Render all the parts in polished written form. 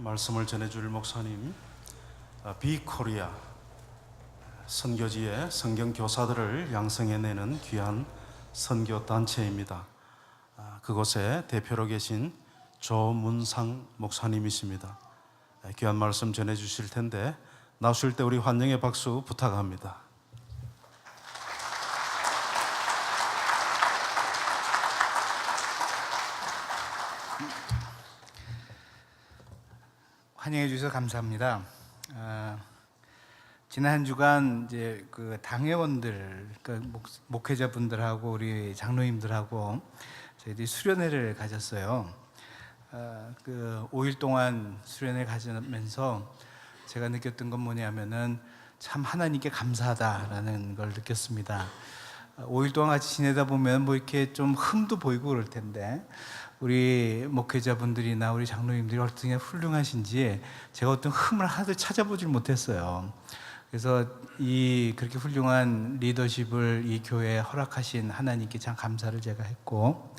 말씀을 전해줄 목사님, 비코리아 선교지의 성경 교사들을 양성해내는 귀한 선교 단체입니다. 그곳에 대표로 계신 조문상 목사님이십니다. 귀한 말씀 전해주실 텐데 나오실 때 우리 환영의 박수 부탁합니다. 환영해 주셔서 감사합니다. 지난 한 주간 이제 그 당회원들, 목회자분들하고 우리 장로님들하고 저희들이 수련회를 가졌어요. 그 5일 동안 수련회 가지면서 제가 느꼈던 건 뭐냐면은 참 하나님께 감사하다라는 걸 느꼈습니다. 5일 동안 같이 지내다 보면 뭐 이렇게 좀 흠도 보이고 그럴 텐데 우리 목회자분들이나 우리 장로님들이 어떻게 훌륭하신지 제가 어떤 흠을 하나도 찾아보질 못했어요. 그래서 이 그렇게 훌륭한 리더십을 이 교회에 허락하신 하나님께 참 감사를 제가 했고,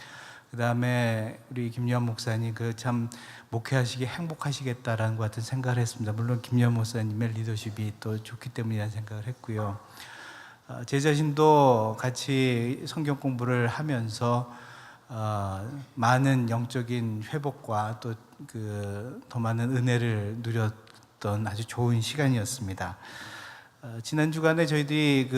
그 다음에 우리 김여한 목사님 그 참 목회하시기 행복하시겠다라는 것 같은 생각을 했습니다. 물론 김여한 목사님의 리더십이 또 좋기 때문이라는 생각을 했고요. 제 자신도 같이 성경 공부를 하면서 많은 영적인 회복과 또 더 많은 은혜를 누렸던 아주 좋은 시간이었습니다. 지난 주간에 저희들이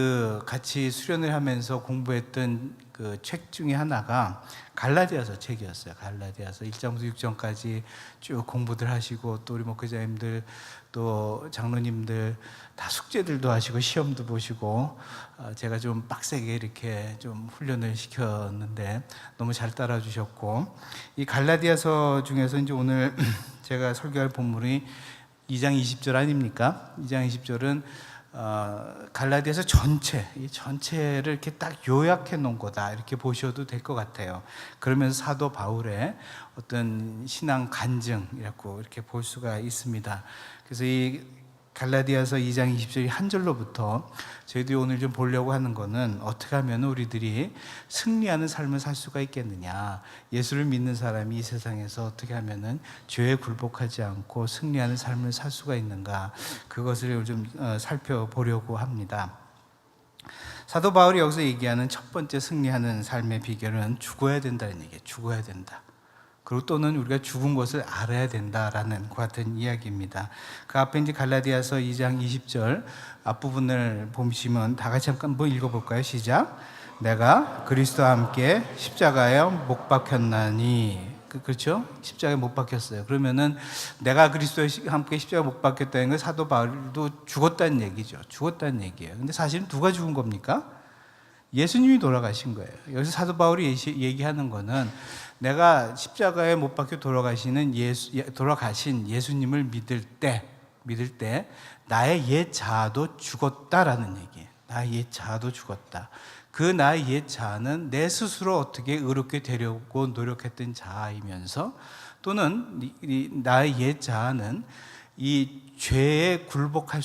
같이 수련을 하면서 공부했던 그 책 중에 하나가 갈라디아서 책이었어요. 갈라디아서 1장부터 6장까지 쭉 공부들 하시고, 또 우리 목회자님들 또 장로님들 다 숙제들도 하시고 시험도 보시고, 제가 좀 빡세게 이렇게 좀 훈련을 시켰는데 너무 잘 따라 주셨고, 이 갈라디아서 중에서 이제 오늘 제가 설교할 본문이 2장 20절 아닙니까? 2장 20절은 갈라디아서 이 전체를 이렇게 딱 요약해 놓은 거다, 이렇게 보셔도 될 것 같아요. 그러면서 사도 바울의 어떤 신앙 간증이라고 이렇게 볼 수가 있습니다. 그래서 이 갈라디아서 2장 20절 한 절로부터 저희들이 오늘 좀 보려고 하는 거는 어떻게 하면 우리들이 승리하는 삶을 살 수가 있겠느냐, 예수를 믿는 사람이 이 세상에서 어떻게 하면은 죄에 굴복하지 않고 승리하는 삶을 살 수가 있는가, 그것을 좀 살펴보려고 합니다. 사도 바울이 여기서 얘기하는 첫 번째 승리하는 삶의 비결은 죽어야 된다는 얘기예요. 죽어야 된다. 그리고 또는 우리가 죽은 것을 알아야 된다라는 것 같은 이야기입니다. 그 앞에 이제 갈라디아서 2장 20절 앞부분을 보시면 다 같이 한번 읽어볼까요? 시작. 내가 그리스도와 함께 십자가에 못 박혔나니. 그렇죠? 십자가에 못 박혔어요. 그러면은 내가 그리스도와 함께 십자가에 못 박혔다는 건 사도 바울도 죽었다는 얘기죠. 죽었다는 얘기예요. 근데 사실은 누가 죽은 겁니까? 예수님이 돌아가신 거예요. 여기서 사도 바울이 얘기하는 거는 내가 십자가에 못 박혀 돌아가신 예수님을 믿을 때 나의 옛 자아도 죽었다라는 얘기예요. 나의 옛 자아도 죽었다. 그 나의 옛 자아는 내 스스로 어떻게 의롭게 되려고 노력했던 자아이면서, 또는 나의 옛 자아는 이 죄에 굴복할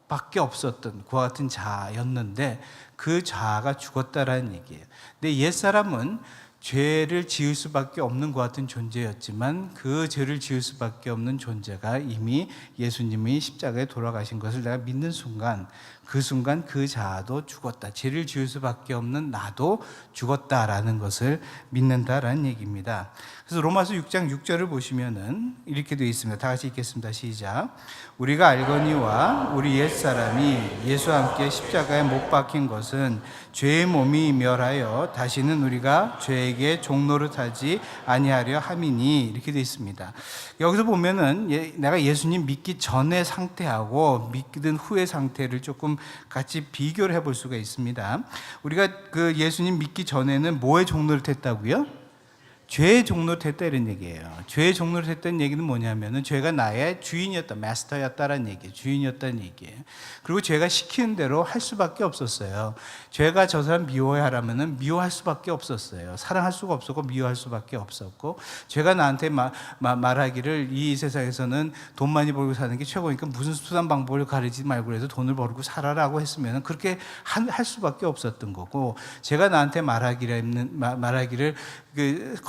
밖에 없었던 그와 같은 자아였는데 그 자아가 죽었다라는 얘기예요. 근데 옛사람은 죄를 지을 수밖에 없는 것 같은 존재였지만 그 죄를 지을 수밖에 없는 존재가 이미 예수님이 십자가에 돌아가신 것을 내가 믿는 순간, 그 순간 그 자아도 죽었다. 죄를 지을 수밖에 없는 나도 죽었다라는 것을 믿는다라는 얘기입니다. 그래서 로마서 6장 6절을 보시면은 이렇게 되어 있습니다. 다 같이 읽겠습니다. 시작. 우리가 알거니와 우리 옛사람이 예수와 함께 십자가에 못 박힌 것은 죄의 몸이 멸하여 다시는 우리가 죄에게 종노릇하지 아니하려 함이니, 이렇게 되어 있습니다. 여기서 보면은 내가 예수님 믿기 전의 상태하고 믿는 후의 상태를 조금 같이 비교를 해볼 수가 있습니다. 우리가 그 예수님 믿기 전에는 뭐에 종노릇했다고요? 죄의 종노릇했다, 이런 얘기예요. 죄의 종노릇했다는 얘기는 뭐냐면은 죄가 나의 주인이었다, 마스터였다라는 얘기예요. 주인이었다는 얘기예요. 그리고 죄가 시키는 대로 할 수밖에 없었어요. 죄가 저 사람 미워하라면은 미워할 수밖에 없었어요. 사랑할 수가 없었고 미워할 수밖에 없었고, 죄가 나한테 말하기를 이 세상에서는 돈 많이 벌고 사는 게 최고니까 무슨 수단 방법을 가리지 말고 해서 돈을 벌고 살아라고 했으면 그렇게 할 수밖에 없었던 거고, 죄가 나한테 말하기를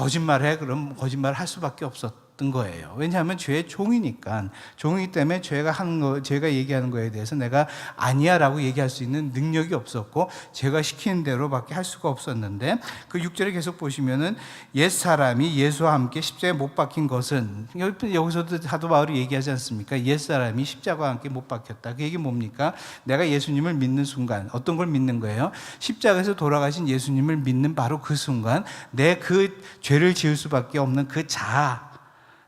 거짓말해, 그럼 거짓말을 할 수밖에 없었던 거예요. 왜냐하면 죄의 종이니까. 종이기 때문에 죄가 얘기하는 거에 대해서 내가 아니야라고 얘기할 수 있는 능력이 없었고 제가 시키는 대로밖에 할 수가 없었는데, 그 6절에 계속 보시면은 옛 사람이 예수와 함께 십자가에 못 박힌 것은, 여기서도 사도 바울이 얘기하지 않습니까? 옛 사람이 십자가와 함께 못 박혔다. 그 얘기 뭡니까? 내가 예수님을 믿는 순간 어떤 걸 믿는 거예요? 십자가에서 돌아가신 예수님을 믿는 바로 그 순간 내 그 죄를 지을 수밖에 없는 그 자아,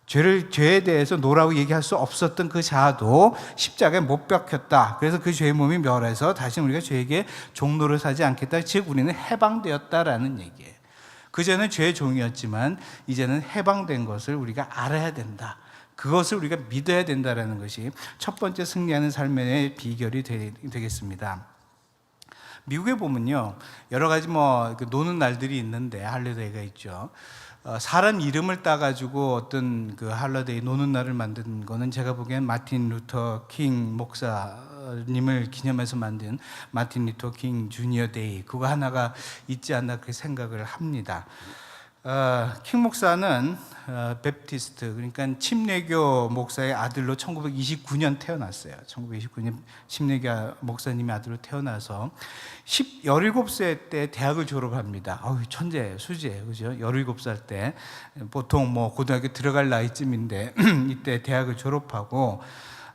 죄에 대해서 노라고 얘기할 수 없었던 그 자아도 십자가에 못 박혔다. 그래서 그 죄의 몸이 멸해서 다시 우리가 죄에게 종노릇 하지 않겠다. 즉 우리는 해방되었다라는 얘기예요. 그전에는 죄의 종이었지만 이제는 해방된 것을 우리가 알아야 된다. 그것을 우리가 믿어야 된다라는 것이 첫 번째 승리하는 삶의 비결이 되겠습니다. 미국에 보면요, 여러 가지 노는 날들이 있는데, 할리데이가 있죠. 사람 이름을 따가지고 어떤 그 할리데이 노는 날을 만든 거는 제가 보기엔 마틴 루터 킹 목사님을 기념해서 만든 마틴 루터 킹 주니어 데이, 그거 하나가 있지 않나 그렇게 생각을 합니다. 킹 목사는 베프티스트, 그러니까 침례교 목사의 아들로 1929년 태어났어요. 1929년 침례교 목사님의 아들로 태어나서 17세 때 대학을 졸업합니다. 천재, 수재, 그죠? 17살 때 보통 고등학교 들어갈 나이쯤인데 이때 대학을 졸업하고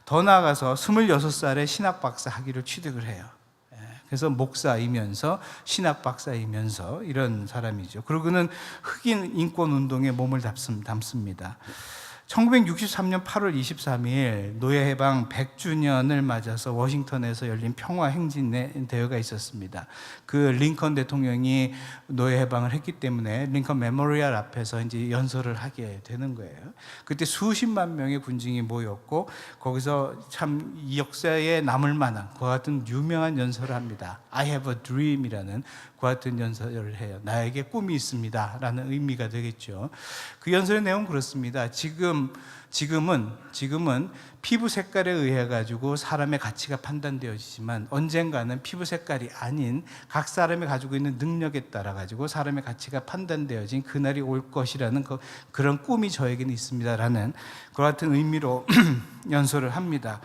더 나아가서 26살에 신학 박사 학위를 취득을 해요. 그래서 목사이면서 신학 박사이면서 이런 사람이죠. 그리고 그는 흑인 인권 운동에 몸을 담습니다. 1963년 8월 23일 노예 해방 100주년을 맞아서 워싱턴에서 열린 평화 행진 대회가 있었습니다. 그 링컨 대통령이 노예 해방을 했기 때문에 링컨 메모리얼 앞에서 이제 연설을 하게 되는 거예요. 그때 수십만 명의 군중이 모였고 거기서 참 이 역사에 남을 만한 그와 같은 유명한 연설을 합니다. I have a dream이라는 그와 같은 연설을 해요. 나에게 꿈이 있습니다 라는 의미가 되겠죠. 그 연설의 내용은 그렇습니다. 지금은 피부 색깔에 의해 가지고 사람의 가치가 판단되어지지만 언젠가는 피부 색깔이 아닌 각 사람이 가지고 있는 능력에 따라 가지고 사람의 가치가 판단되어진 그날이 올 것이라는 그런 꿈이 저에게는 있습니다라는 그와 같은 의미로 연설을 합니다.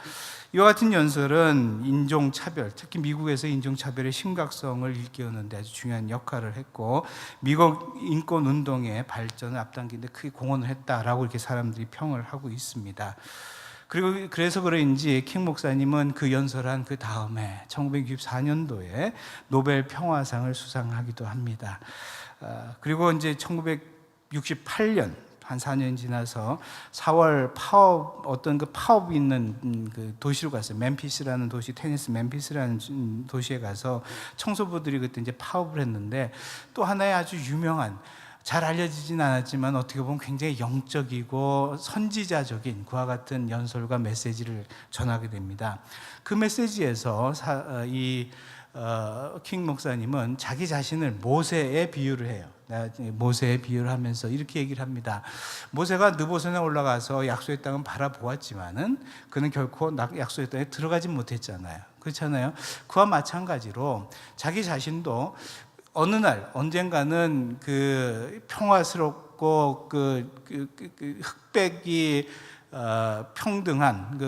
이와 같은 연설은 인종차별, 특히 미국에서 인종차별의 심각성을 일깨우는 데 아주 중요한 역할을 했고 미국 인권운동의 발전을 앞당기는 데 크게 공헌을 했다라고 이렇게 사람들이 평을 하고 있습니다. 그리고 그래서 그런지 킹 목사님은 그 연설한 그 다음에 1964년도에 노벨 평화상을 수상하기도 합니다. 그리고 이제 1968년 한 4년 지나서 4월 어떤 그 파업이 있는 그 도시로 갔어요. 멤피스라는 도시, 테네시 멤피스라는 도시에 가서 청소부들이 그때 이제 파업을 했는데 또 하나의 아주 유명한, 잘 알려지진 않았지만 어떻게 보면 굉장히 영적이고 선지자적인 그와 같은 연설과 메시지를 전하게 됩니다. 그 메시지에서 킹 목사님은 자기 자신을 모세에 비유를 해요. 모세에 비유를 하면서 이렇게 얘기를 합니다. 모세가 느보산에 올라가서 약속의 땅은 바라보았지만은 그는 결코 약속의 땅에 들어가지 못했잖아요. 그렇잖아요. 그와 마찬가지로 자기 자신도 어느 날 언젠가는 그 평화스럽고 그 흑백이 평등한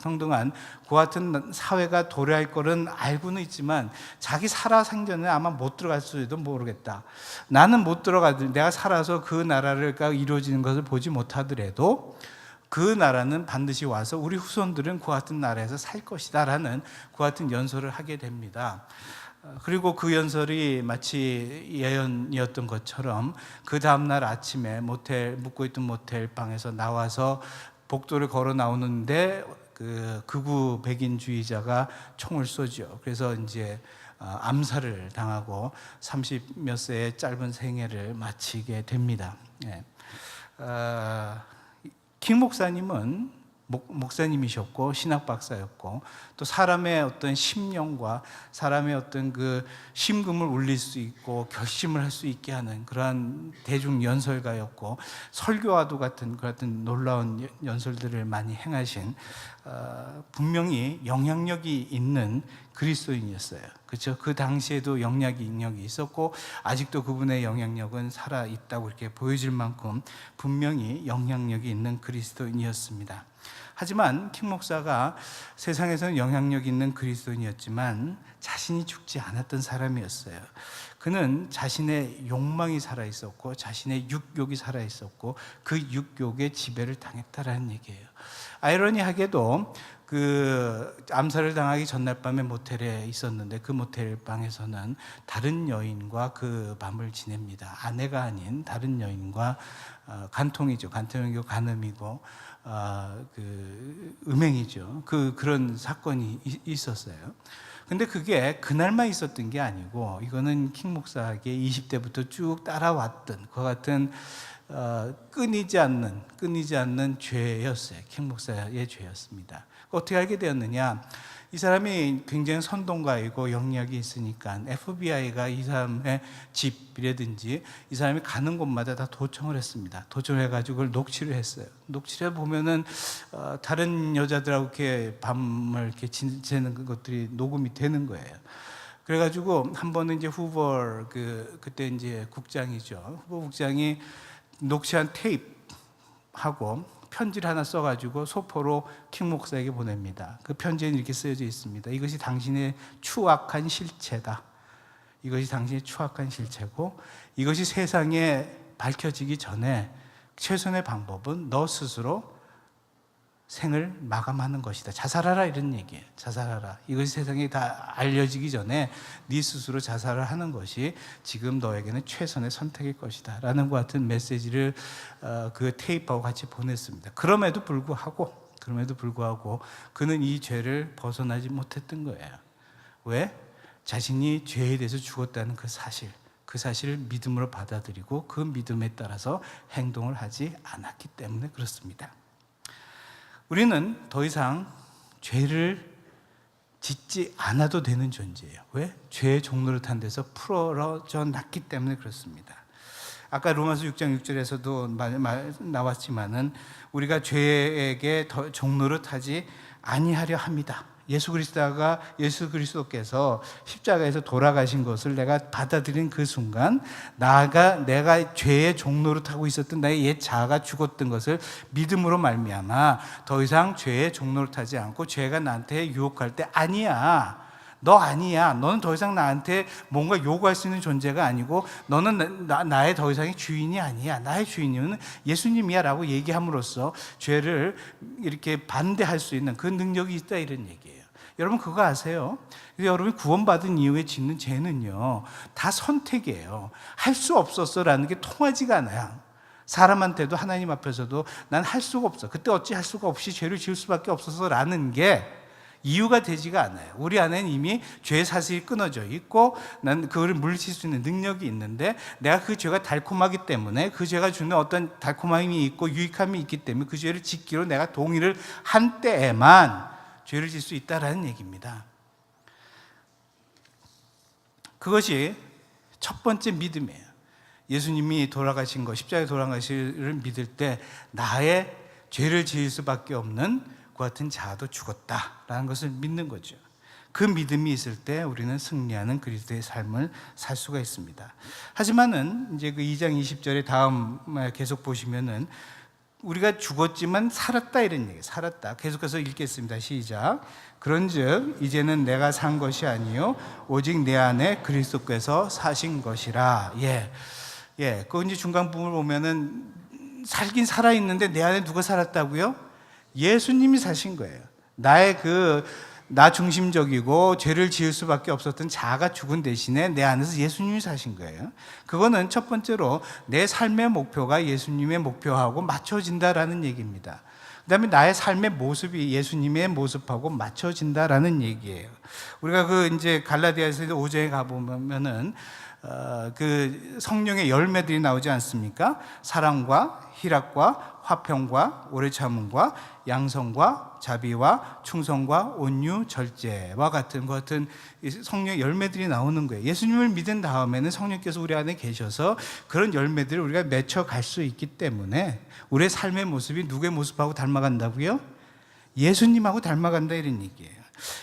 평등한 그 같은 사회가 도래할 거는 알고는 있지만 자기 살아 생전에 아마 못 들어갈지도 모르겠다. 나는 못 내가 살아서 그 나라를 이루어지는 것을 보지 못하더라도 그 나라는 반드시 와서 우리 후손들은 그 같은 나라에서 살 것이다라는 그 같은 연설을 하게 됩니다. 그리고 그 연설이 마치 예언이었던 것처럼 그 다음날 아침에 묵고 있던 모텔 방에서 나와서 복도를 걸어 나오는데 그 극우 백인주의자가 총을 쏘죠. 그래서 이제 암살을 당하고 30몇 세의 짧은 생애를 마치게 됩니다. 킹 목사님은 목사님이셨고 신학 박사였고 또 사람의 어떤 심령과 사람의 어떤 그 심금을 울릴 수 있고 결심을 할 수 있게 하는 그러한 대중 연설가였고 설교와도 같은 놀라운 연설들을 많이 행하신 분명히 영향력이 있는 그리스도인이었어요. 그렇죠? 그 당시에도 영향력이 있었고 아직도 그분의 영향력은 살아 있다고 이렇게 보여질 만큼 분명히 영향력이 있는 그리스도인이었습니다. 하지만 킹 목사가 세상에서는 영향력 있는 그리스도인이었지만 자신이 죽지 않았던 사람이었어요. 그는 자신의 욕망이 살아 있었고 자신의 육욕이 살아 있었고 그 육욕의 지배를 당했다라는 얘기예요. 아이러니하게도 그 암살을 당하기 전날 밤에 모텔에 있었는데 그 모텔 방에서는 다른 여인과 그 밤을 지냅니다. 아내가 아닌 다른 여인과 간통이죠. 간통이고 간음이고 그 음행이죠. 그런 사건이 있었어요. 근데 그게 그날만 있었던 게 아니고 이거는 킹 목사에게 20대부터 쭉 따라왔던 그와 같은 끊이지 않는 죄였어요. 킹 목사의 죄였습니다. 어떻게 알게 되었느냐? 이 사람이 굉장히 선동가이고 영향력이 있으니까 FBI가 이 사람의 집이라든지 이 사람이 가는 곳마다 다 도청을 했습니다. 도청을 해가지고 그걸 녹취를 했어요. 녹취를 보면은 다른 여자들하고 이렇게 밤을 이렇게 지내는 것들이 녹음이 되는 거예요. 그래가지고 한 번은 이제 후보 그때 이제 국장이죠. 후보 국장이 녹취한 테이프하고 편지를 하나 써가지고 소포로 킹 목사에게 보냅니다. 그 편지에는 이렇게 쓰여져 있습니다. 이것이 당신의 추악한 실체다. 이것이 당신의 추악한 실체고 이것이 세상에 밝혀지기 전에 최선의 방법은 너 스스로 생을 마감하는 것이다. 자살하라 이런 얘기예요. 자살하라. 이것이 세상에 다 알려지기 전에 네 스스로 자살을 하는 것이 지금 너에게는 최선의 선택일 것이다. 라는 것 같은 메시지를 그 테이프하고 같이 보냈습니다. 그럼에도 불구하고 그는 이 죄를 벗어나지 못했던 거예요. 왜? 자신이 죄에 대해서 죽었다는 그 사실을 믿음으로 받아들이고 그 믿음에 따라서 행동을 하지 않았기 때문에 그렇습니다. 우리는 더 이상 죄를 짓지 않아도 되는 존재예요. 왜? 죄의 종노릇한 데서 풀어져 났기 때문에 그렇습니다. 아까 로마서 6장 6절에서도 나왔지만은 우리가 죄에게 더 종노릇하지 아니하려 합니다. 예수 그리스도께서 십자가에서 돌아가신 것을 내가 받아들인 그 순간 내가 죄의 종노릇하고 있었던 나의 옛 자아가 죽었던 것을 믿음으로 말미암아 더 이상 죄의 종노릇하지 않고 죄가 나한테 유혹할 때 아니야. 너 아니야. 너는 더 이상 나한테 뭔가 요구할 수 있는 존재가 아니고 너는 나의 더 이상의 주인이 아니야. 나의 주인은 예수님이야 라고 얘기함으로써 죄를 이렇게 반대할 수 있는 그 능력이 있다 이런 얘기예요. 여러분 그거 아세요? 여러분이 구원받은 이후에 짓는 죄는요 다 선택이에요. 할 수 없었어라는 게 통하지가 않아요. 사람한테도 하나님 앞에서도 난 할 수가 없어. 그때 어찌 할 수가 없이 죄를 지을 수밖에 없어서라는 게 이유가 되지가 않아요. 우리 안에는 이미 죄의 사슬이 끊어져 있고 난 그거를 물리칠 수 있는 능력이 있는데 내가 그 죄가 달콤하기 때문에 그 죄가 주는 어떤 달콤함이 있고 유익함이 있기 때문에 그 죄를 짓기로 내가 동의를 한 때에만 죄를 질 수 있다라는 얘기입니다. 그것이 첫 번째 믿음이에요. 예수님이 돌아가신 것, 십자가에 돌아가시를 믿을 때 나의 죄를 지을 수밖에 없는 그 같은 자아도 죽었다라는 것을 믿는 거죠. 그 믿음이 있을 때 우리는 승리하는 그리스도의 삶을 살 수가 있습니다. 하지만은 이제 그 2장 20절에 다음 계속 보시면은 우리가 죽었지만 살았다 이런 얘기예요. 살았다. 계속해서 읽겠습니다. 시작. 그런즉 이제는 내가 산 것이 아니요 오직 내 안에 그리스도께서 사신 것이라. 그 이제 중간 부분을 보면은 살긴 살아 있는데 내 안에 누가 살았다고요? 예수님이 사신 거예요. 나의 나 중심적이고 죄를 지을 수밖에 없었던 자아가 죽은 대신에 내 안에서 예수님이 사신 거예요. 그거는 첫 번째로 내 삶의 목표가 예수님의 목표하고 맞춰진다라는 얘기입니다. 그다음에 나의 삶의 모습이 예수님의 모습하고 맞춰진다라는 얘기예요. 우리가 이제 갈라디아서 5장에 가보면은 그 성령의 열매들이 나오지 않습니까? 사랑과 희락과 화평과 오래 참음과 양성과 자비와 충성과 온유 절제와 같은 성령의 열매들이 나오는 거예요. 예수님을 믿은 다음에는 성령께서 우리 안에 계셔서 그런 열매들을 우리가 맺혀갈 수 있기 때문에 우리의 삶의 모습이 누구의 모습하고 닮아간다고요? 예수님하고 닮아간다 이런 얘기예요.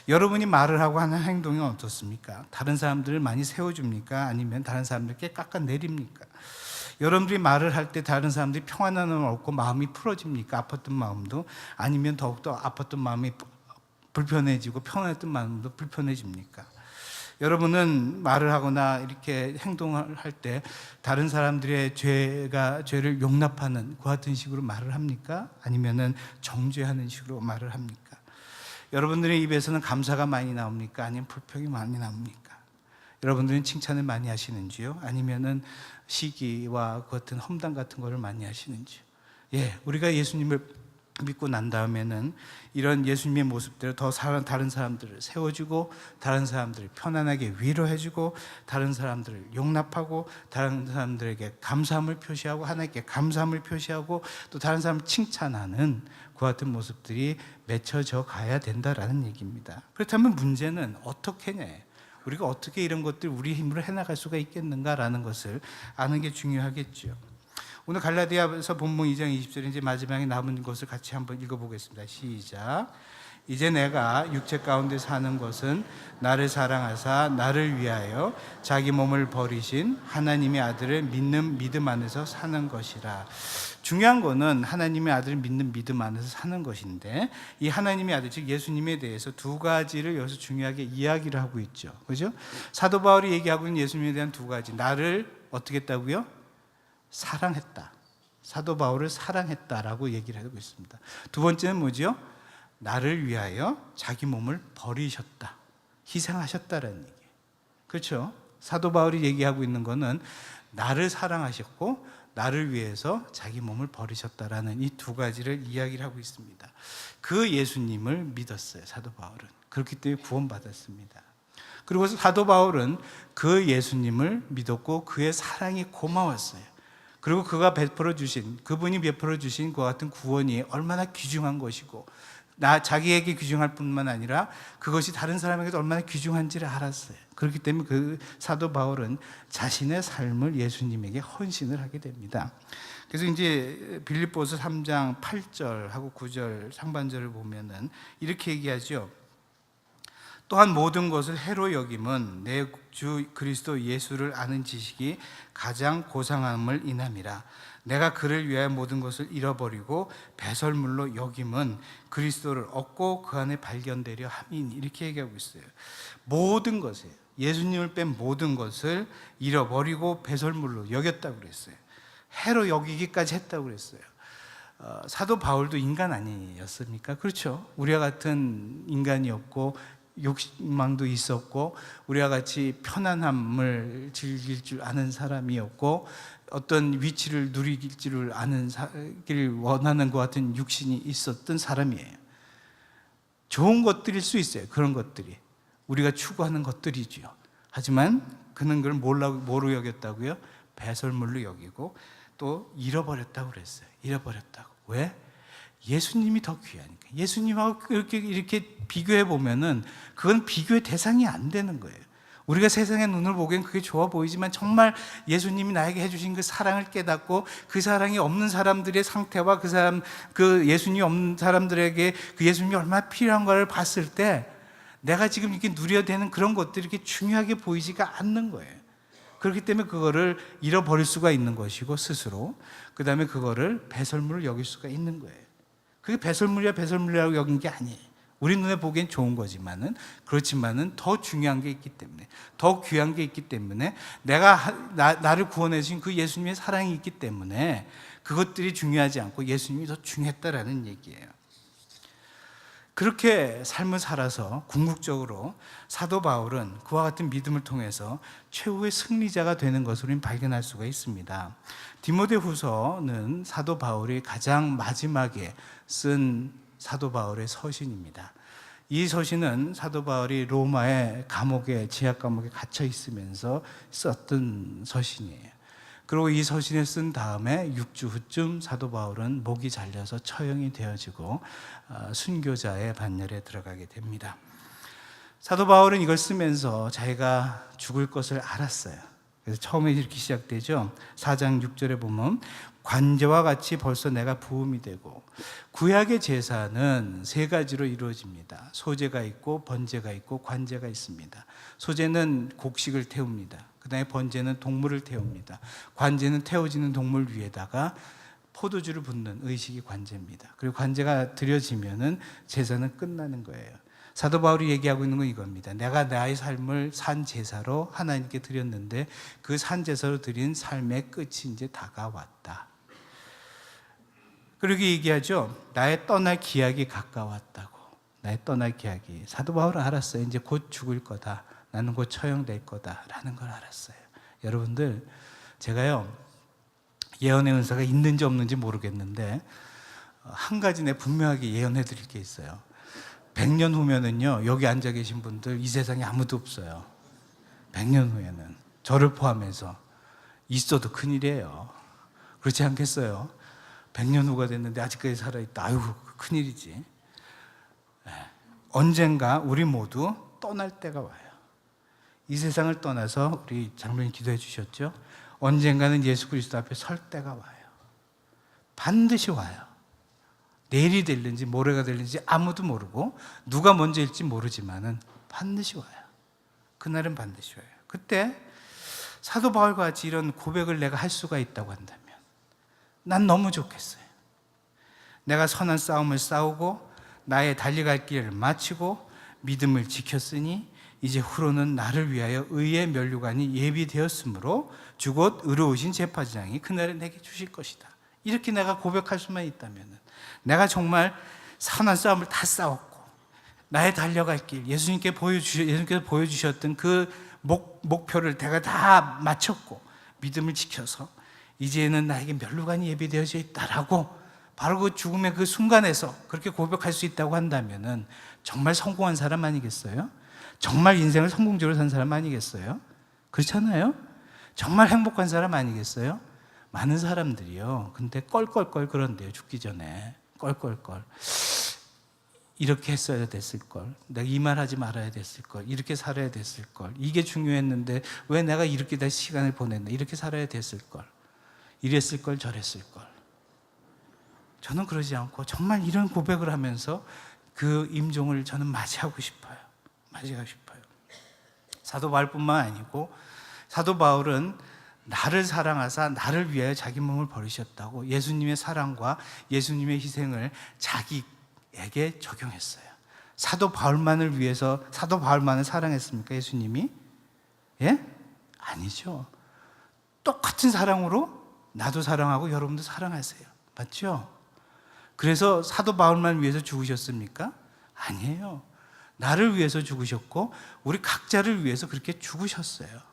여러분이 말을 하고 하는 행동이 어떻습니까? 다른 사람들을 많이 세워줍니까? 아니면 다른 사람들께 깎아내립니까? 여러분들이 말을 할 때 다른 사람들이 평안함을 얻고 마음이 풀어집니까? 아팠던 마음도. 아니면 더욱더 아팠던 마음이 불편해지고 평안했던 마음도 불편해집니까? 여러분은 말을 하거나 이렇게 행동을 할 때 다른 사람들의 죄를 용납하는 그 같은 식으로 말을 합니까? 아니면은 정죄하는 식으로 말을 합니까? 여러분들의 입에서는 감사가 많이 나옵니까? 아니면 불평이 많이 나옵니까? 여러분들은 칭찬을 많이 하시는지요? 아니면은 시기와 그 같은 험담 같은 거를 많이 하시는지요? 우리가 예수님을 믿고 난 다음에는 이런 예수님의 모습대로 더 다른 사람들을 세워주고, 다른 사람들을 편안하게 위로해주고, 다른 사람들을 용납하고, 다른 사람들에게 감사함을 표시하고, 하나님께 감사함을 표시하고, 또 다른 사람을 칭찬하는 그 같은 모습들이 맺혀져 가야 된다라는 얘기입니다. 그렇다면 문제는 어떻게 해냐, 우리가 어떻게 이런 것들 우리 힘으로 해나갈 수가 있겠는가라는 것을 아는 게 중요하겠죠. 오늘 갈라디아서 본문 2장 20절 이제 마지막에 남은 것을 같이 한번 읽어보겠습니다. 시작. 이제 내가 육체 가운데 사는 것은 나를 사랑하사 나를 위하여 자기 몸을 버리신 하나님의 아들을 믿는 믿음 안에서 사는 것이라. 중요한 거는 하나님의 아들을 믿는 믿음 안에서 사는 것인데, 이 하나님의 아들 즉 예수님에 대해서 두 가지를 여기서 중요하게 이야기를 하고 있죠. 그죠? 사도 바울이 얘기하고 있는 예수님에 대한 두 가지. 나를 어떻게 했다고요? 사랑했다. 사도 바울을 사랑했다라고 얘기를 하고 있습니다. 두 번째는 뭐죠? 나를 위하여 자기 몸을 버리셨다. 희생하셨다라는 얘기예요. 그렇죠? 사도 바울이 얘기하고 있는 거는 나를 사랑하셨고 나를 위해서 자기 몸을 버리셨다라는 이 두 가지를 이야기를 하고 있습니다. 그 예수님을 믿었어요. 사도 바울은. 그렇기 때문에 구원받았습니다. 그리고 사도 바울은 그 예수님을 믿었고 그의 사랑이 고마웠어요. 그리고 그가 베풀어 주신, 그분이 베풀어 주신 그 같은 구원이 얼마나 귀중한 것이고, 자기에게 귀중할 뿐만 아니라 그것이 다른 사람에게도 얼마나 귀중한지를 알았어요. 그렇기 때문에 그 사도 바울은 자신의 삶을 예수님에게 헌신을 하게 됩니다. 그래서 이제 빌립보서 3장 8절하고 9절 상반절을 보면은 이렇게 얘기하죠. 또한 모든 것을 해로 여김은 내 주 그리스도 예수를 아는 지식이 가장 고상함을 인함이라. 내가 그를 위하여 모든 것을 잃어버리고 배설물로 여김은 그리스도를 얻고 그 안에 발견되려 함이니. 이렇게 얘기하고 있어요. 모든 것에, 예수님을 뺀 모든 것을 잃어버리고 배설물로 여겼다고 그랬어요. 해로 여기기까지 했다고 그랬어요. 사도 바울도 인간 아니었습니까? 그렇죠. 우리와 같은 인간이었고 욕망도 있었고 우리와 같이 편안함을 즐길 줄 아는 사람이었고 어떤 위치를 누릴 줄 아는 길 원하는 것 같은 육신이 있었던 사람이에요. 좋은 것들일 수 있어요. 그런 것들이 우리가 추구하는 것들이지요. 하지만 그는 그걸 뭐로 여겼다고요? 배설물로 여기고 또 잃어버렸다고 그랬어요. 잃어버렸다고. 왜? 예수님이 더 귀하니까. 예수님하고 이렇게 비교해 보면은 그건 비교의 대상이 안 되는 거예요. 우리가 세상의 눈을 보기엔 그게 좋아 보이지만 정말 예수님이 나에게 해주신 그 사랑을 깨닫고 그 사랑이 없는 사람들의 상태와 그 예수님이 없는 사람들에게 그 예수님이 얼마나 필요한가를 봤을 때 내가 지금 이렇게 누려야 되는 그런 것들이 이렇게 중요하게 보이지가 않는 거예요. 그렇기 때문에 그거를 잃어버릴 수가 있는 것이고 스스로 그 다음에 그거를 배설물을 여길 수가 있는 거예요. 그게 배설물이라고 여긴 게 아니에요. 우리 눈에 보기엔 좋은 거지만은 그렇지만은 더 중요한 게 있기 때문에 더 귀한 게 있기 때문에 나를 구원해 주신 그 예수님의 사랑이 있기 때문에 그것들이 중요하지 않고 예수님이 더 중요했다라는 얘기예요. 그렇게 삶을 살아서 궁극적으로 사도 바울은 그와 같은 믿음을 통해서 최후의 승리자가 되는 것을 우리는 발견할 수가 있습니다. 디모데후서는 사도 바울이 가장 마지막에 쓴 사도 바울의 서신입니다. 이 서신은 사도 바울이 로마의 지하 감옥에 갇혀 있으면서 썼던 서신이에요. 그리고 이 서신을 쓴 다음에 6주 후쯤 사도 바울은 목이 잘려서 처형이 되어지고 순교자의 반열에 들어가게 됩니다. 사도 바울은 이걸 쓰면서 자기가 죽을 것을 알았어요. 그래서 처음에 이렇게 시작되죠. 4장 6절에 보면 관제와 같이 벌써 내가 부음이 되고, 구약의 제사는 세 가지로 이루어집니다. 소제가 있고 번제가 있고 관제가 있습니다. 소제는 곡식을 태웁니다. 그 다음에 번제는 동물을 태웁니다. 관제는 태워지는 동물 위에다가 포도주를 붓는 의식이 관제입니다. 그리고 관제가 드려지면은 제사는 끝나는 거예요. 사도 바울이 얘기하고 있는 건 이겁니다. 내가 나의 삶을 산 제사로 하나님께 드렸는데 그 산 제사로 드린 삶의 끝이 이제 다가왔다. 그렇게 얘기하죠. 나의 떠날 기약이 가까웠다고. 나의 떠날 기약이. 사도 바울은 알았어요. 이제 곧 죽을 거다. 나는 곧 처형될 거다라는 걸 알았어요. 여러분들, 제가요, 예언의 은사가 있는지 없는지 모르겠는데 한 가지 내 분명하게 예언해 드릴 게 있어요. 100년 후면은요, 여기 앉아 계신 분들 이 세상에 아무도 없어요. 100년 후에는 저를 포함해서 있어도 큰일이에요. 그렇지 않겠어요? 100년 후가 됐는데 아직까지 살아있다. 아유, 큰일이지. 언젠가 우리 모두 떠날 때가 와요. 이 세상을 떠나서, 우리 장로님 기도해 주셨죠? 언젠가는 예수 그리스도 앞에 설 때가 와요. 반드시 와요. 내일이 될는지 모레가 될는지 아무도 모르고 누가 먼저일지 모르지만은 반드시 와요. 그날은 반드시 와요. 그때 사도 바울과 같이 이런 고백을 내가 할 수가 있다고 한다면 난 너무 좋겠어요. 내가 선한 싸움을 싸우고 나의 달려갈 길을 마치고 믿음을 지켰으니 이제 후로는 나를 위하여 의의 면류관이 예비되었으므로 주곧 의로우신 재판장이 그날에 내게 주실 것이다. 이렇게 내가 고백할 수만 있다면 내가 정말 선한 싸움을 다 싸웠고 나의 달려갈 길, 예수님께서 보여주셨던 그 목표를 내가 다 마쳤고 믿음을 지켜서 이제는 나에게 면류관이 예비되어져 있다라고 바로 그 죽음의 그 순간에서 그렇게 고백할 수 있다고 한다면 정말 성공한 사람 아니겠어요? 정말 인생을 성공적으로 산 사람 아니겠어요? 그렇잖아요? 정말 행복한 사람 아니겠어요? 많은 사람들이요. 근데 껄껄껄 그런데요. 죽기 전에 껄껄껄. 이렇게 했어야 됐을걸. 내가 이 말 하지 말아야 됐을걸. 이렇게 살아야 됐을걸. 이게 중요했는데 왜 내가 이렇게 다 시간을 보냈나. 이렇게 살아야 됐을걸. 이랬을걸 저랬을걸. 저는 그러지 않고 정말 이런 고백을 하면서 그 임종을 저는 맞이하고 싶어요. 맞이하고 싶어요. 사도 바울뿐만 아니고 사도 바울은 나를 사랑하사 나를 위하여 자기 몸을 버리셨다고 예수님의 사랑과 예수님의 희생을 자기에게 적용했어요. 사도 바울만을 위해서 사도 바울만을 사랑했습니까? 예수님이? 예? 아니죠. 똑같은 사랑으로 나도 사랑하고 여러분도 사랑하세요. 맞죠? 그래서 사도 바울만 위해서 죽으셨습니까? 아니에요. 나를 위해서 죽으셨고 우리 각자를 위해서 그렇게 죽으셨어요.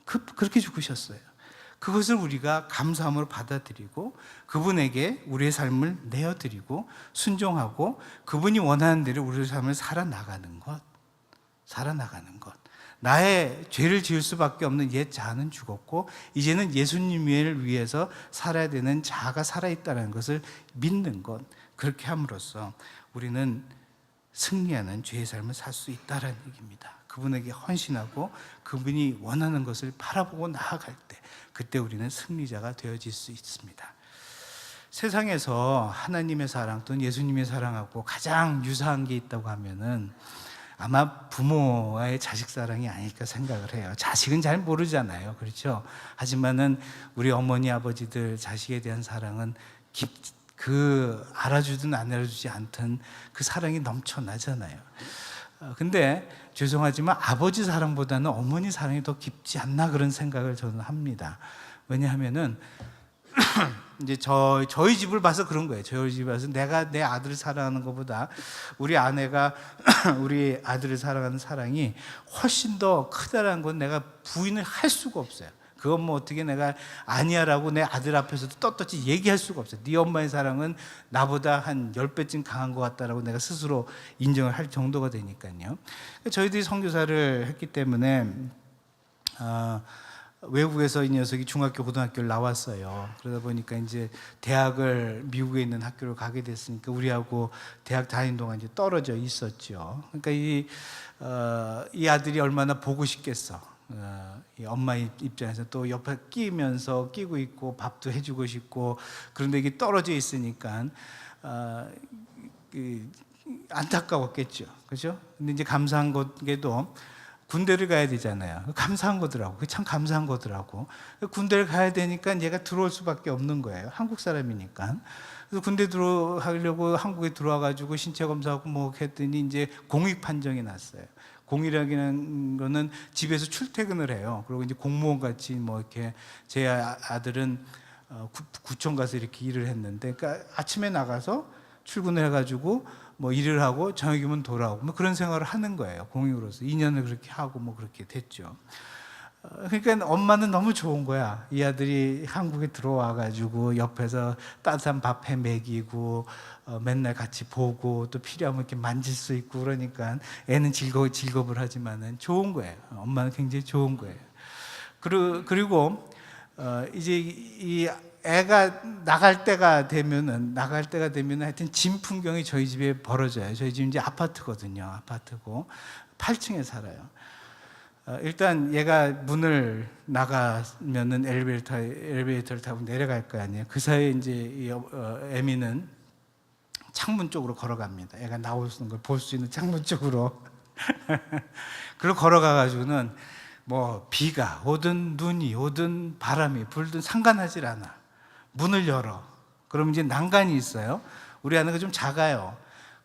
그렇게 죽으셨어요. 그것을 우리가 감사함으로 받아들이고 그분에게 우리의 삶을 내어드리고 순종하고 그분이 원하는 대로 우리의 삶을 살아나가는 것. 나의 죄를 지을 수밖에 없는 옛 자아는 죽었고 이제는 예수님을 위해서 살아야 되는 자아가 살아있다는 것을 믿는 것. 그렇게 함으로써 우리는 승리하는 죄의 삶을 살 수 있다는 얘기입니다. 그분에게 헌신하고 그분이 원하는 것을 바라보고 나아갈 때 그때 우리는 승리자가 되어질 수 있습니다. 세상에서 하나님의 사랑 또는 예수님의 사랑하고 가장 유사한 게 있다고 하면은 아마 부모와의 자식 사랑이 아닐까 생각을 해요. 자식은 잘 모르잖아요. 그렇죠? 하지만은 우리 어머니 아버지들 자식에 대한 사랑은 알아주든 안 알아주지 않든 그 사랑이 넘쳐나잖아요. 근데 죄송하지만 아버지 사랑보다는 어머니 사랑이 더 깊지 않나 그런 생각을 저는 합니다. 왜냐하면은 이제 저희 집을 봐서 그런 거예요. 저희 집을 봐서 내가 내 아들을 사랑하는 것보다 우리 아내가 우리 아들을 사랑하는 사랑이 훨씬 더 크다라는 건 내가 부인을 할 수가 없어요. 그건 뭐 어떻게 내가 아니야라고 내 아들 앞에서도 떳떳이 얘기할 수가 없어요. 네 엄마의 사랑은 나보다 한 10배쯤 강한 것 같다라고 내가 스스로 인정을 할 정도가 되니까요. 저희들이 선교사를 했기 때문에 외국에서 이 녀석이 중학교, 고등학교를 나왔어요. 그러다 보니까 이제 대학을 미국에 있는 학교를 가게 됐으니까 우리하고 대학 다니는 동안 이제 떨어져 있었죠. 그러니까 이 아들이 얼마나 보고 싶겠어. 이 엄마 입장에서 또 옆에 끼고 있고 밥도 해주고 싶고, 그런데 이게 떨어져 있으니까 안타까웠겠죠, 그죠? 근데 이제 감사한 게도 군대를 가야 되잖아요. 감사한 거더라고. 그게 참 감사한 거더라고. 군대를 가야 되니까 얘가 들어올 수밖에 없는 거예요. 한국 사람이니까. 그래서 군대 들어가려고 한국에 들어와가지고 신체 검사하고 뭐 했더니 이제 공익 판정이 났어요. 공이라는 거는 집에서 출퇴근을 해요. 그리고 이제 공무원 같이 뭐 이렇게, 제 아들은 구청 가서 이렇게 일을 했는데, 그러니까 아침에 나가서 출근을 해가지고 뭐 일을 하고 저녁이면 돌아오고 뭐 그런 생활을 하는 거예요. 공익으로서 2년을 그렇게 하고 뭐 그렇게 됐죠. 그러니까 엄마는 너무 좋은 거야. 이 아들이 한국에 들어와가지고 옆에서 따뜻한 밥 해 먹이고 맨날 같이 보고 또 필요하면 이렇게 만질 수 있고, 그러니까 애는 즐겁을 하지만은 좋은 거예요. 엄마는 굉장히 좋은 거예요. 그리고 이제 이 애가 나갈 때가 되면은 하여튼 진 풍경이 저희 집에 벌어져요. 저희 집 이제 아파트거든요. 아파트고 8층에 살아요. 일단 얘가 문을 나가면은 엘리베이터를 타고 내려갈 거 아니에요. 그 사이에 이제 에미는 창문 쪽으로 걸어갑니다. 애가 나오는 걸 볼 수 있는 창문 쪽으로. 그리고 걸어가가지고는 뭐 비가 오든 눈이 오든 바람이 불든 상관하질 않아. 문을 열어. 그럼 이제 난간이 있어요. 우리 아내가 좀 작아요.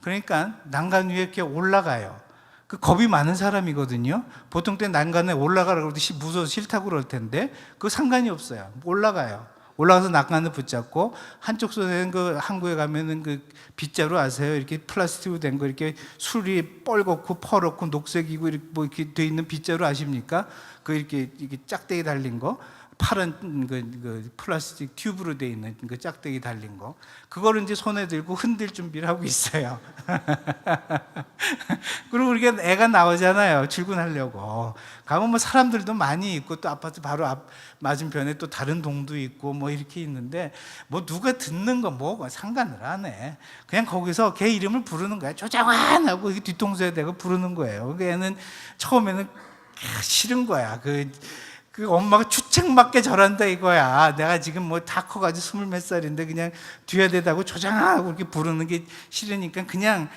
그러니까 난간 위에 이렇게 올라가요. 그 겁이 많은 사람이거든요. 보통 때 난간에 올라가라고 그러듯이 무서워서 싫다고 그럴 텐데 그거 상관이 없어요. 올라가요. 올라가서 난간을 붙잡고, 한쪽 손에는 그 한국에 가면은 그 빗자루 아세요? 이렇게 플라스틱으로 된 거, 이렇게 술이 뻘겋고 퍼렇고 녹색이고 이렇게 뭐 이렇게 돼 있는 빗자루 아십니까? 그 이렇게 짝대기 달린 거, 파란 그 플라스틱 튜브로 돼 있는 그 짝대기 달린 거, 그거를 이제 손에 들고 흔들 준비를 하고 있어요. 그리고 우리가 애가 나오잖아요. 출근하려고. 가면 뭐 사람들도 많이 있고, 또 아파트 바로 앞 맞은편에 또 다른 동도 있고 뭐 이렇게 있는데, 뭐 누가 듣는 거 뭐가 상관을 안 해. 그냥 거기서 걔 이름을 부르는 거야. 조장환 하고 뒤통수에 대고 부르는 거예요. 그 애는 처음에는 싫은 거야. 그 엄마가 주책맞게 저란다 이거야. 내가 지금 뭐 다 커가지고 20몇 살인데 그냥 뒤에 대다고 조장하고 이렇게 부르는 게 싫으니까 그냥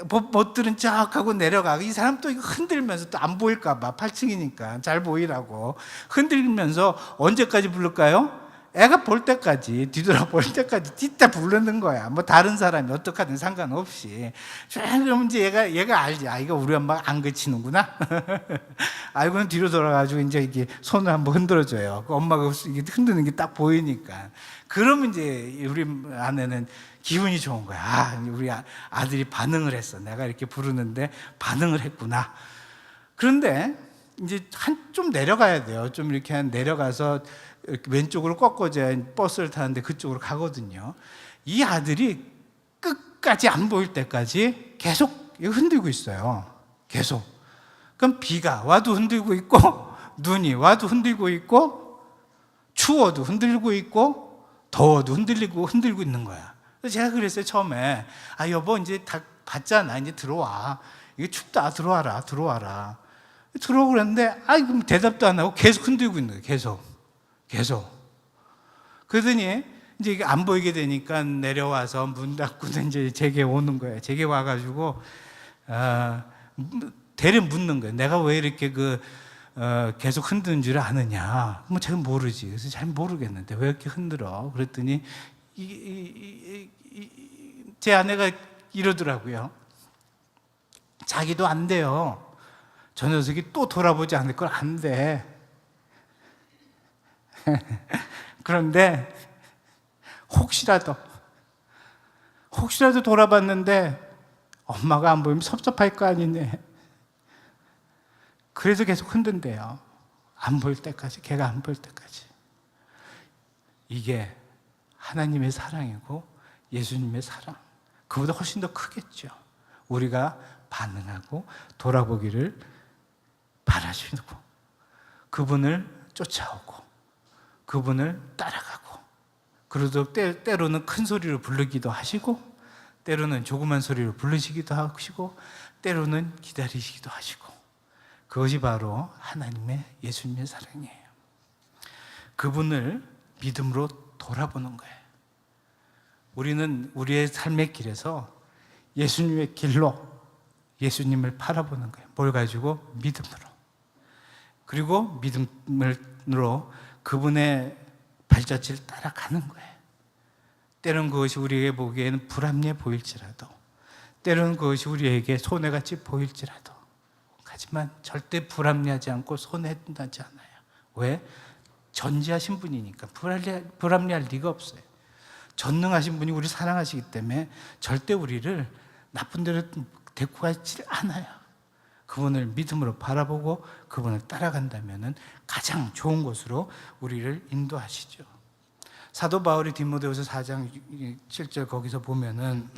못 들은 척하고 내려가고, 이 사람 또 이거 흔들면서 또 안 보일까봐 8층이니까 잘 보이라고 흔들면서 언제까지 부를까요? 애가 볼 때까지, 뒤돌아볼 때까지 뒷다 부르는 거야. 뭐 다른 사람이 어떡하든 상관없이. 그러면 이제 얘가 알지. 아, 이거 우리 엄마가 안 그치는구나. 알고는 뒤로 돌아가지고 이제 이게 손을 한번 흔들어줘요. 그 엄마가 이게 흔드는 게 딱 보이니까. 그러면 이제 우리 아내는 기분이 좋은 거야. 아, 우리 아들이 반응을 했어. 내가 이렇게 부르는데 반응을 했구나. 그런데 이제 좀 내려가야 돼요. 좀 이렇게 내려가서 이렇게 왼쪽으로 꺾어져야 버스를 타는데 그쪽으로 가거든요. 이 아들이 끝까지 안 보일 때까지 계속 흔들고 있어요. 계속. 그럼 비가 와도 흔들고 있고, 눈이 와도 흔들고 있고, 추워도 흔들고 있고, 더워도 흔들고 있는 거야. 그래서 제가 그랬어요, 처음에. 아, 여보, 이제 다 봤잖아. 이제 들어와. 이게 춥다. 들어와라. 들어오고 그랬는데, 그럼 대답도 안 하고 계속 흔들고 있는 거예요. 계속. 그러더니 이제 이게 안 보이게 되니까 내려와서 문 닫고는 이제 제게 오는 거예요. 제게 와가지고 대려 묻는 거예요. 내가 왜 이렇게 계속 흔드는 줄 아느냐? 뭐 잘 모르지. 그래서 잘 모르겠는데 왜 이렇게 흔들어? 그랬더니 제 아내가 이러더라고요. 자기도 안 돼요. 저 녀석이 또 돌아보지 않을 걸 안 돼. 그런데 혹시라도 돌아봤는데 엄마가 안 보이면 섭섭할 거 아니네. 그래서 계속 흔든대요. 안 보일 때까지, 걔가 안 보일 때까지. 이게 하나님의 사랑이고 예수님의 사랑, 그보다 훨씬 더 크겠죠. 우리가 반응하고 돌아보기를 바라시고, 그분을 쫓아오고, 그분을 따라가고, 그래도 때로는 큰 소리로 부르기도 하시고, 때로는 조그만 소리로 부르시기도 하시고, 때로는 기다리시기도 하시고, 그것이 바로 하나님의 예수님의 사랑이에요. 그분을 믿음으로 돌아보는 거예요. 우리는 우리의 삶의 길에서 예수님의 길로 예수님을 바라보는 거예요. 뭘 가지고? 믿음으로. 그리고 믿음으로 그분의 발자취를 따라가는 거예요. 때론 그것이 우리에게 보기에는 불합리해 보일지라도, 때론 그것이 우리에게 손해같이 보일지라도, 하지만 절대 불합리하지 않고 손해나지 않아요. 왜? 전지하신 분이니까 불합리할 리가 없어요. 전능하신 분이 우리를 사랑하시기 때문에 절대 우리를 나쁜 데로 데리고 가지 않아요. 그분을 믿음으로 바라보고 그분을 따라간다면 가장 좋은 곳으로 우리를 인도하시죠. 사도 바울이 디모데후서 4장 7절 거기서 보면은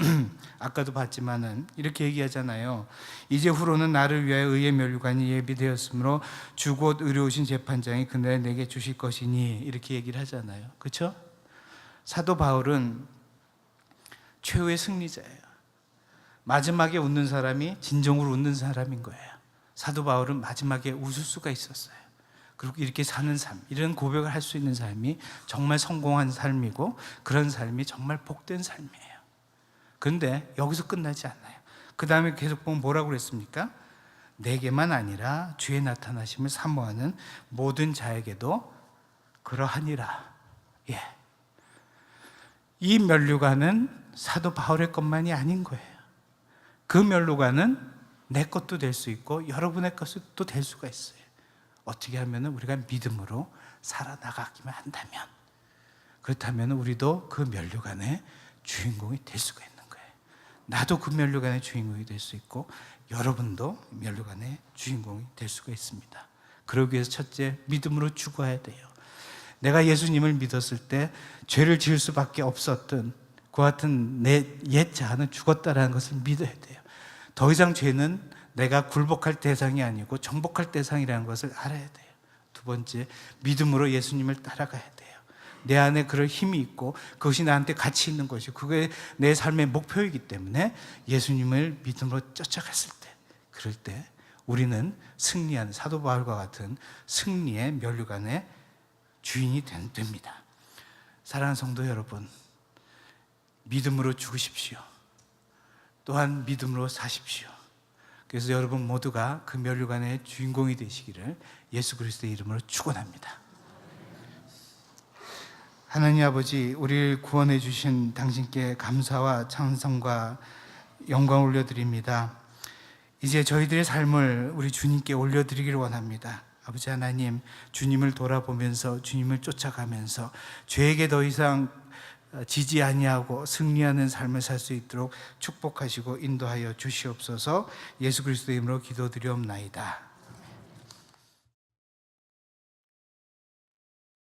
아까도 봤지만은 이렇게 얘기하잖아요. 이제 후로는 나를 위하여 의의 면류관이 예비되었으므로 주 곧 의로우신 재판장이 그날에 내게 주실 것이니, 이렇게 얘기를 하잖아요. 그렇죠? 사도 바울은 최후의 승리자예요. 마지막에 웃는 사람이 진정으로 웃는 사람인 거예요. 사도 바울은 마지막에 웃을 수가 있었어요. 그리고 이렇게 사는 삶, 이런 고백을 할 수 있는 삶이 정말 성공한 삶이고, 그런 삶이 정말 복된 삶이에요. 그런데 여기서 끝나지 않아요. 그 다음에 계속 보면 뭐라고 그랬습니까? 내게만 아니라 주의 나타나심을 사모하는 모든 자에게도 그러하니라. 예. 이 면류관은 사도 바울의 것만이 아닌 거예요. 그 면류관은 내 것도 될 수 있고 여러분의 것도 될 수가 있어요. 어떻게 하면 우리가 믿음으로 살아나가기만 한다면, 그렇다면 우리도 그 면류관의 주인공이 될 수가 있는 거예요. 나도 그 면류관의 주인공이 될 수 있고 여러분도 면류관의 주인공이 될 수가 있습니다. 그러기 위해서 첫째, 믿음으로 죽어야 돼요. 내가 예수님을 믿었을 때 죄를 지을 수밖에 없었던 그 같은 내 옛 자아는 죽었다라는 것을 믿어야 돼요. 더 이상 죄는 내가 굴복할 대상이 아니고 정복할 대상이라는 것을 알아야 돼요. 두 번째, 믿음으로 예수님을 따라가야 돼요. 내 안에 그럴 힘이 있고 그것이 나한테 가치 있는 것이고 그게 내 삶의 목표이기 때문에 예수님을 믿음으로 쫓아갔을 때, 그럴 때 우리는 승리하는, 사도 바울과 같은 승리의 면류관의 주인이 됩니다. 사랑하는 성도 여러분, 믿음으로 죽으십시오. 또한 믿음으로 사십시오. 그래서 여러분 모두가 그 면류관의 주인공이 되시기를 예수 그리스도의 이름으로 축원합니다. 하나님 아버지, 우리를 구원해 주신 당신께 감사와 찬송과 영광 올려드립니다. 이제 저희들의 삶을 우리 주님께 올려드리기를 원합니다. 아버지 하나님, 주님을 돌아보면서 주님을 쫓아가면서 죄에게 더 이상 지지 아니하고 승리하는 삶을 살 수 있도록 축복하시고 인도하여 주시옵소서. 예수 그리스도의 이름으로 기도드리옵나이다.